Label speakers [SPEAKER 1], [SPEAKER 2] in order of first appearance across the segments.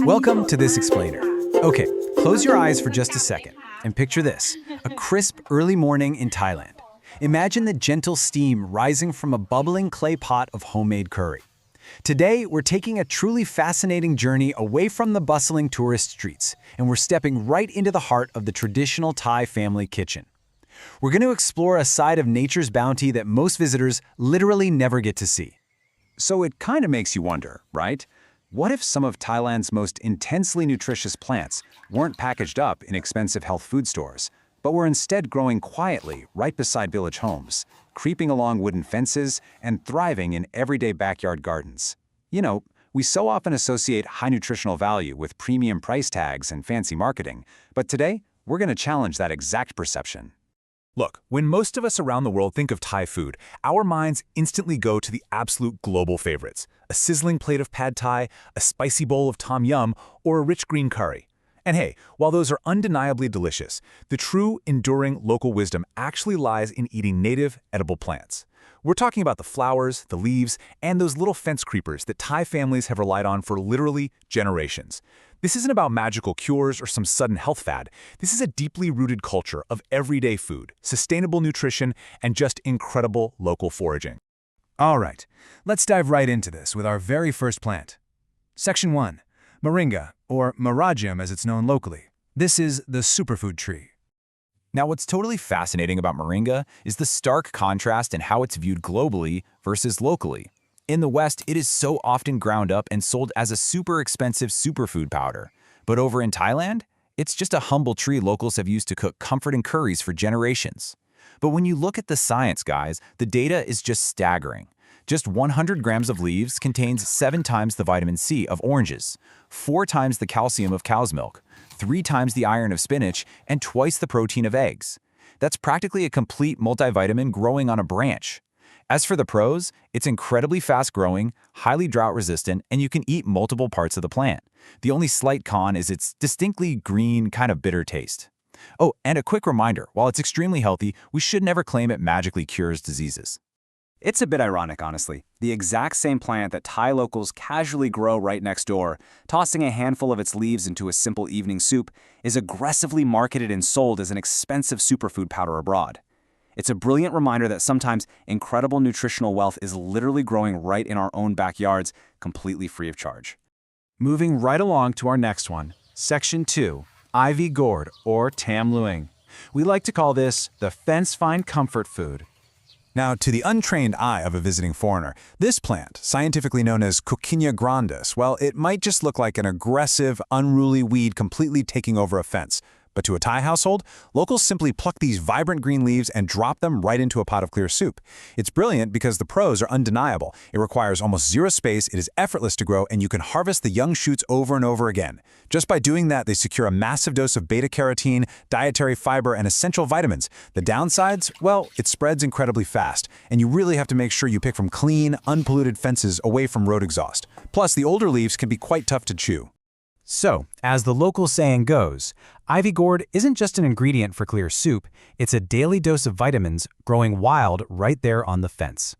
[SPEAKER 1] Welcome to This Explainer. Okay, close your eyes for just a second and picture this, a crisp early morning in Thailand. Imagine the gentle steam rising from a bubbling clay pot of homemade curry. Today, we're taking a truly fascinating journey away from the bustling tourist streets, and we're stepping right into the heart of the traditional Thai family kitchen. We're going to explore a side of nature's bounty that most visitors literally never get to see.
[SPEAKER 2] So it kind of makes you wonder, right? What if some of Thailand's most intensely nutritious plants weren't packaged up in expensive health food stores, but were instead growing quietly right beside village homes, creeping along wooden fences, and thriving in everyday backyard gardens? You know, we so often associate high nutritional value with premium price tags and fancy marketing, but today, we're going to challenge that exact perception.
[SPEAKER 3] Look, when most of us around the world think of Thai food, our minds instantly go to the absolute global favorites: a sizzling plate of pad Thai, a spicy bowl of tom yum, or a rich green curry. And hey, while those are undeniably delicious, the true, enduring local wisdom actually lies in eating native, edible plants. We're talking about the flowers, the leaves, and those little fence creepers that Thai families have relied on for literally generations. This isn't about magical cures or some sudden health fad. This is a deeply rooted culture of everyday food, sustainable nutrition, and just incredible local foraging.
[SPEAKER 1] All right, let's dive right into this with our very first plant. Section 1. Moringa, or Marajam as it's known locally. This is the superfood tree.
[SPEAKER 2] Now, what's totally fascinating about Moringa is the stark contrast in how it's viewed globally versus locally. In the West, it is so often ground up and sold as a super expensive superfood powder. But over in Thailand, it's just a humble tree locals have used to cook comforting curries for generations. But when you look at the science, guys, the data is just staggering. Just 100 grams of leaves contains 7 times the vitamin C of oranges, 4 times the calcium of cow's milk, 3 times the iron of spinach, and twice the protein of eggs. That's practically a complete multivitamin growing on a branch. As for the pros, it's incredibly fast-growing, highly drought-resistant, and you can eat multiple parts of the plant. The only slight con is its distinctly green, kind of bitter taste. Oh, and a quick reminder, while it's extremely healthy, we should never claim it magically cures diseases. It's a bit ironic, honestly. The exact same plant that Thai locals casually grow right next door, tossing a handful of its leaves into a simple evening soup, is aggressively marketed and sold as an expensive superfood powder abroad. It's a brilliant reminder that sometimes incredible nutritional wealth is literally growing right in our own backyards, completely free of charge.
[SPEAKER 1] Moving right along to our next one, Section 2, Ivy gourd, or tam luang. We like to call this the fence-find comfort food. Now, to the untrained eye of a visiting foreigner, this plant, scientifically known as Coquinia grandis, well, it might just look like an aggressive, unruly weed completely taking over a fence. But to a Thai household, locals simply pluck these vibrant green leaves and drop them right into a pot of clear soup. It's brilliant because the pros are undeniable. It requires almost zero space, it is effortless to grow, and you can harvest the young shoots over and over again. Just by doing that, they secure a massive dose of beta-carotene, dietary fiber, and essential vitamins. The downsides? Well, it spreads incredibly fast, and you really have to make sure you pick from clean, unpolluted fences away from road exhaust. Plus, the older leaves can be quite tough to chew. So, as the local saying goes, ivy gourd isn't just an ingredient for clear soup, it's a daily dose of vitamins growing wild right there on the fence.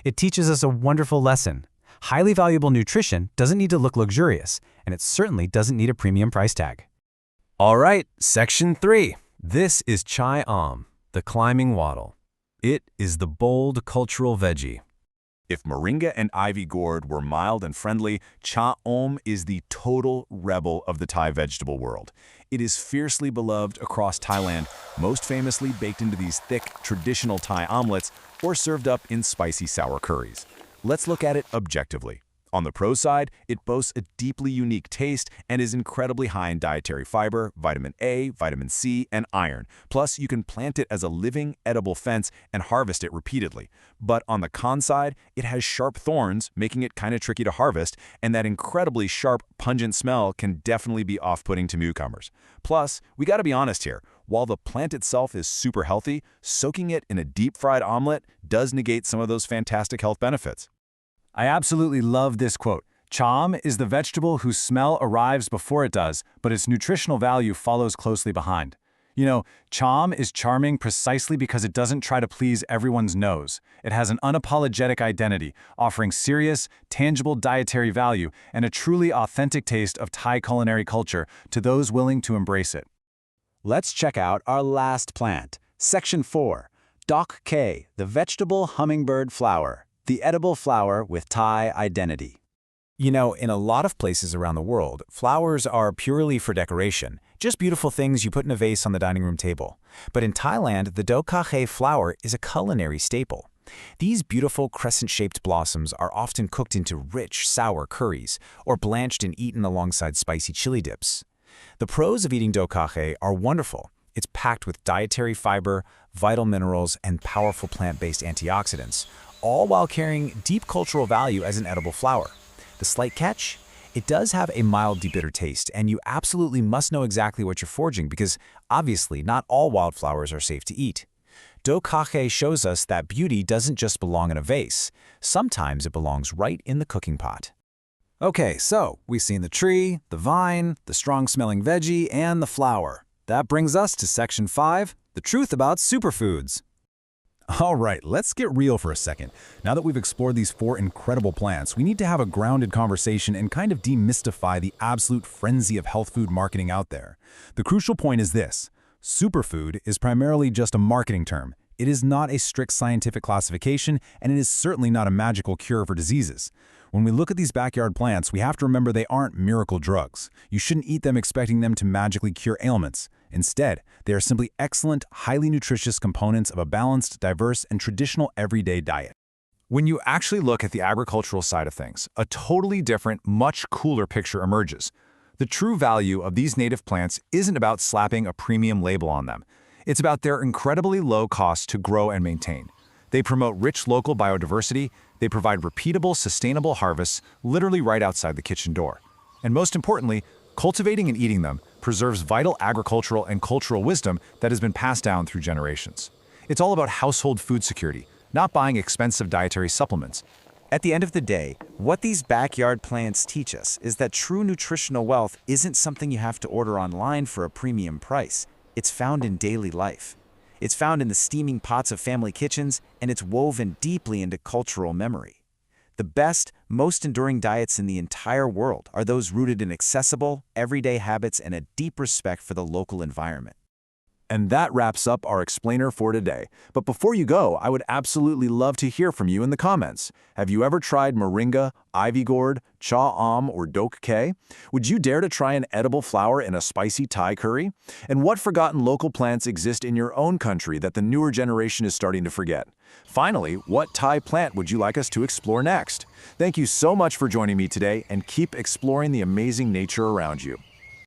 [SPEAKER 1] It teaches us a wonderful lesson. Highly valuable nutrition doesn't need to look luxurious, and it certainly doesn't need a premium price tag.
[SPEAKER 4] All right, Section 3. This is chai om, the climbing wattle. It is the bold cultural veggie.
[SPEAKER 3] If Moringa and ivy gourd were mild and friendly, cha om is the total rebel of the Thai vegetable world. It is fiercely beloved across Thailand, most famously baked into these thick, traditional Thai omelets or served up in spicy sour curries. Let's look at it objectively. On the pro side, it boasts a deeply unique taste and is incredibly high in dietary fiber, vitamin A, vitamin C, and iron. Plus, you can plant it as a living, edible fence and harvest it repeatedly. But on the con side, it has sharp thorns, making it kind of tricky to harvest, and that incredibly sharp, pungent smell can definitely be off-putting to newcomers. Plus, we gotta be honest here, while the plant itself is super healthy, soaking it in a deep-fried omelet does negate some of those fantastic health benefits.
[SPEAKER 1] I absolutely love this quote. Cham is the vegetable whose smell arrives before it does, but its nutritional value follows closely behind. Cham is charming precisely because it doesn't try to please everyone's nose. It has an unapologetic identity, offering serious, tangible dietary value and a truly authentic taste of Thai culinary culture to those willing to embrace it.
[SPEAKER 2] Let's check out our last plant, Section 4, Dok K, the vegetable hummingbird flower, the edible flower with Thai identity. In a lot of places around the world, flowers are purely for decoration, just beautiful things you put in a vase on the dining room table. But in Thailand, the Dok K flower is a culinary staple. These beautiful crescent-shaped blossoms are often cooked into rich, sour curries or blanched and eaten alongside spicy chili dips. The pros of eating Dok K are wonderful. It's packed with dietary fiber, vital minerals, and powerful plant-based antioxidants, all while carrying deep cultural value as an edible flower. The slight catch? It does have a mildly bitter taste, and you absolutely must know exactly what you're foraging because, obviously, not all wildflowers are safe to eat. Dok K shows us that beauty doesn't just belong in a vase. Sometimes it belongs right in the cooking pot.
[SPEAKER 1] Okay, so we've seen the tree, the vine, the strong-smelling veggie, and the flower. That brings us to Section 5, the truth about superfoods. All right, let's get real for a second. Now that we've explored these 4 incredible plants, we need to have a grounded conversation and kind of demystify the absolute frenzy of health food marketing out there. The crucial point is this: superfood is primarily just a marketing term. It is not a strict scientific classification, and it is certainly not a magical cure for diseases. When we look at these backyard plants, we have to remember they aren't miracle drugs. You shouldn't eat them expecting them to magically cure ailments. Instead, they are simply excellent, highly nutritious components of a balanced, diverse, and traditional everyday diet. When you actually look at the agricultural side of things, a totally different, much cooler picture emerges. The true value of these native plants isn't about slapping a premium label on them. It's about their incredibly low cost to grow and maintain. They promote rich local biodiversity, they provide repeatable, sustainable harvests literally right outside the kitchen door. And most importantly, cultivating and eating them preserves vital agricultural and cultural wisdom that has been passed down through generations. It's all about household food security, not buying expensive dietary supplements.
[SPEAKER 2] At the end of the day, what these backyard plants teach us is that true nutritional wealth isn't something you have to order online for a premium price. It's found in daily life. It's found in the steaming pots of family kitchens, and it's woven deeply into cultural memory. The best, most enduring diets in the entire world are those rooted in accessible, everyday habits and a deep respect for the local environment.
[SPEAKER 3] And that wraps up our explainer for today. But before you go, I would absolutely love to hear from you in the comments. Have you ever tried Moringa, ivy gourd, cha am, or Dok K? Would you dare to try an edible flower in a spicy Thai curry? And what forgotten local plants exist in your own country that the newer generation is starting to forget? Finally, what Thai plant would you like us to explore next? Thank you so much for joining me today, and keep exploring the amazing nature around you.